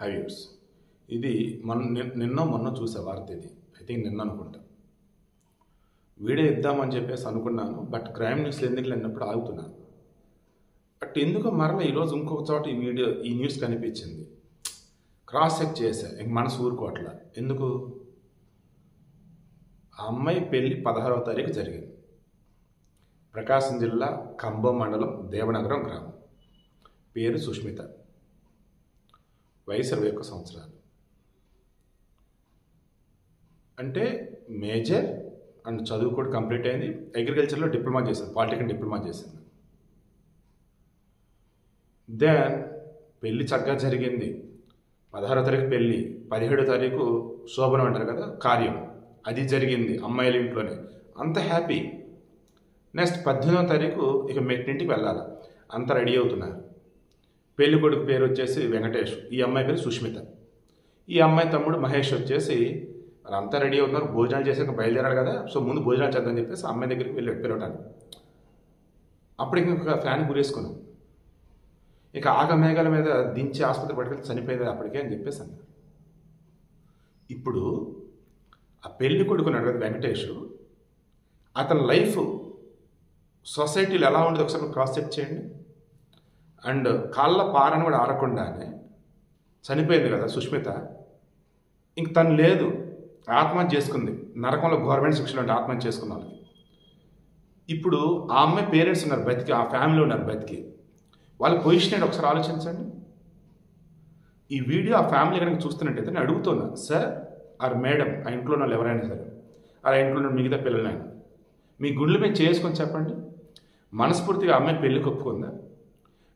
హైవ్యూస్ ఇది మొన్న చూసే వార్త. ఇది ఐ థింక్ నిన్న అనుకుంటా. వీడియో ఇద్దామని చెప్పేసి అనుకున్నాను, బట్ క్రైమ్ న్యూస్లో ఎందుకు లేనప్పుడు ఆగుతున్నాను. బట్ ఎందుకో మరలా ఈరోజు ఇంకొక చోట ఈ న్యూస్ కనిపించింది. క్రాస్ చెక్ చేశా, ఇంక మనసు ఊరుకోవట్లా. ఎందుకు? ఆ అమ్మాయి పెళ్ళి 16వ తారీఖు జరిగింది. ప్రకాశం జిల్లా కంబం మండలం దేవనగరం గ్రామం. పేరు సుష్మిత. వయసు 21 సంవత్సరాలు. అంటే మేజర్ అండ్ చదువు కూడా కంప్లీట్ అయింది. అగ్రికల్చర్లో డిప్లొమా చేసింది, పాలిటెక్నిక్ డిప్లొమా చేసింది. దెన్ పెళ్ళి చక్కగా జరిగింది. 16వ తారీఖు పెళ్ళి, 17వ తారీఖు శోభనం అంటారు కదా, కార్యం, అది జరిగింది అమ్మాయిల ఇంట్లోనే. అంత హ్యాపీ. నెక్స్ట్ 18వ తారీఖు ఇక మెట్టింటికి వెళ్ళాలి. అంత రెడీ అవుతున్నారు. పెళ్లి కొడుకు పేరు వచ్చేసి వెంకటేష్, ఈ అమ్మాయి పేరు సుష్మిత. ఈ అమ్మాయి తమ్ముడు మహేష్ వచ్చేసి అంతా రెడీ అవుతున్నారు. భోజనాలు చేసాక బయలుదేరాలి కదా, సో ముందు భోజనాలు చేద్దామని చెప్పేసి అమ్మాయి దగ్గరికి వెళ్ళి పిలవటానికి. అప్పటికి ఇంకొక ఫ్యాన్ గురేసుకున్నాం. ఇక ఆగమేఘాల మీద దించి ఆసుపత్రి పట్టుకెళ్ళి చనిపోయేది అప్పటికే అని చెప్పేసి అన్నారు. ఇప్పుడు ఆ పెళ్లి కొడుకున్నాడు కదా వెంకటేష్, అతని లైఫ్ సొసైటీలో ఎలా ఉండేది ఒకసారి క్రాస్ చెక్ చేయండి. అండ్ కాళ్ళ పారని కూడా ఆరకుండానే చనిపోయింది కదా సుష్మిత. ఇంక తను లేదు, ఆత్మహత్య చేసుకుంది. నరకంలో గవర్నమెంట్ శిక్షలు అంటే ఆత్మహత్య చేసుకున్న వాళ్ళకి. ఇప్పుడు ఆ అమ్మాయి పేరెంట్స్ ఉన్నారు బతికి, ఆ ఫ్యామిలీ ఉన్నారు బతికి. వాళ్ళ పొజిషన్ ఏంటి ఒకసారి ఆలోచించండి. ఈ వీడియో ఆ ఫ్యామిలీ కనుక చూస్తున్నట్టయితే నేను అడుగుతున్నా, సార్ ఆర్ మేడం, ఆ ఇంట్లో వాళ్ళు ఎవరైనా సరే, ఆ ఇంట్లో ఉన్న మిగతా పిల్లలైనా, మీ గుండెల మీద చేసుకొని చెప్పండి, మనస్ఫూర్తిగా ఆ అమ్మాయి పెళ్లికి ఒప్పుకుందా?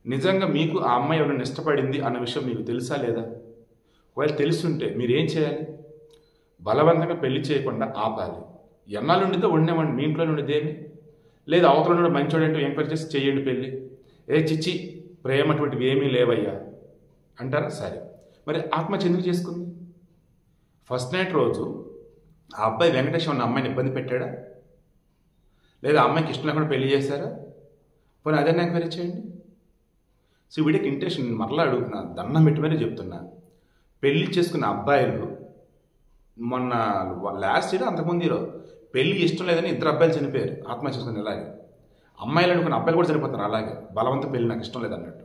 నిజంగా మీకు ఆ అమ్మాయి ఎవరైనా ఇష్టపడింది అన్న విషయం మీకు తెలుసా లేదా? ఒకవేళ తెలుసుంటే మీరు ఏం చేయాలి? బలవంతంగా పెళ్లి చేయకుండా ఆపాలి. ఎన్నాళ్ళు ఉండితే ఉండేవాడి, మీ ఇంట్లో ఉండేదేమి లేదు. అవతల నుండి మంచోడు అంటే ఎంక్వైరీ చేసి చేయండి పెళ్ళి. చిచ్చి ప్రేమ అటువంటివి ఏమీ లేవయ్యా అంటారా? సరే, మరి ఆత్మహత్య ఎందుకు చేసుకుంది? ఫస్ట్ నైట్ రోజు ఆ అబ్బాయి వెంకటేష్ ఉన్న అమ్మాయిని ఇబ్బంది పెట్టాడా? లేదా అమ్మాయికి ఇష్టం లేకుండా పెళ్లి చేశారా? పోనీ అదే ఎంక్వైరీ చేయండి. సో వీడికి ఇంటెన్షన్ మరలా అడుగుతున్నా, దండం పెట్టి మరీ చెప్తున్నా. పెళ్లి చేసుకున్న అబ్బాయిలు మొన్న లాస్ట్ ఇయర్ అంతకుముందు ఇయర్ పెళ్లి ఇష్టం లేదని 2 అబ్బాయిలు చనిపోయారు ఆత్మహత్య చేసుకుని. ఇలాగే అమ్మాయిలు అనుకున్న అబ్బాయిలు కూడా చనిపోతున్నారు అలాగే, బలవంత పెళ్లి నాకు ఇష్టం లేదన్నట్టు.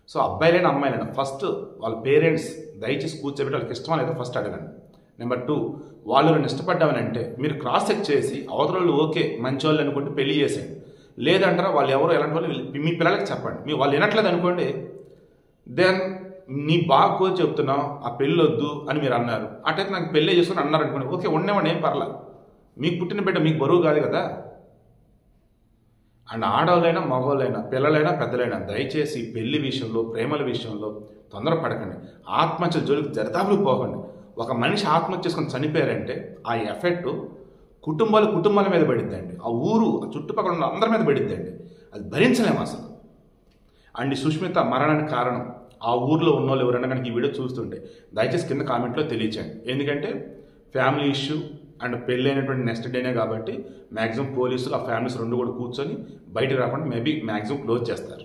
సో అబ్బాయిలైనా అమ్మాయిలైనా ఫస్ట్ వాళ్ళ పేరెంట్స్ దయచేసి కూర్చోబెట్టి వాళ్ళకి ఇష్టమా లేదా ఫస్ట్ అడగండి. నెంబర్ 2, వాళ్ళు నన్ను ఇష్టపడ్డామని అంటే మీరు క్రాస్ చెక్ చేసి అవతల వాళ్ళు ఓకే మంచి వాళ్ళు అనుకుంటే పెళ్లి చేసేయండి. లేదంటారా వాళ్ళు ఎవరో ఎలాంటి వాళ్ళు మీ పిల్లలకి చెప్పండి. మీ వాళ్ళు వినట్లేదు అనుకోండి, దెన్ నీ బాగా కోరి చెప్తున్నావు ఆ పెళ్ళి వద్దు అని మీరు అన్నారు. అటైతే నాకు పెళ్ళి చేసుకుని అన్నారు అనుకోండి, ఓకే ఉండేవాడిని, ఏం పర్లా. మీకు పుట్టిన బిడ్డ మీకు బరువు కాదు కదా. అండ్ ఆడవాళ్ళైనా మగవాళ్ళైనా పిల్లలైనా పెద్దలైనా దయచేసి పెళ్లి విషయంలో ప్రేమల విషయంలో తొందరపడకండి. ఆత్మహత్య జోలికి దరిదాపులు పోకండి. ఒక మనిషి ఆత్మహత్య చేసుకొని చనిపోయారంటే ఆ ఎఫెక్ట్ కుటుంబాల మీద పడిద్దండి, ఆ ఊరు ఆ చుట్టుపక్కల ఉన్న అందరి మీద పడిద్దండి. అది భరించలేము అసలు. అండ్ సుష్మిత మరణానికి కారణం ఆ ఊర్లో ఉన్న వాళ్ళు ఎవరైనా కనుక ఈ వీడియో చూస్తుంటే దయచేసి కింద కామెంట్లో తెలియచేయండి. ఎందుకంటే ఫ్యామిలీ ఇష్యూ అండ్ పెళ్ళి అయినటువంటి నెక్స్ట్ డేనే కాబట్టి మ్యాక్సిమం పోలీసులు ఆ ఫ్యామిలీస్ 2 కూడా కూర్చొని బయటకు రాకుండా మ్యాక్సిమం క్లోజ్ చేస్తారు.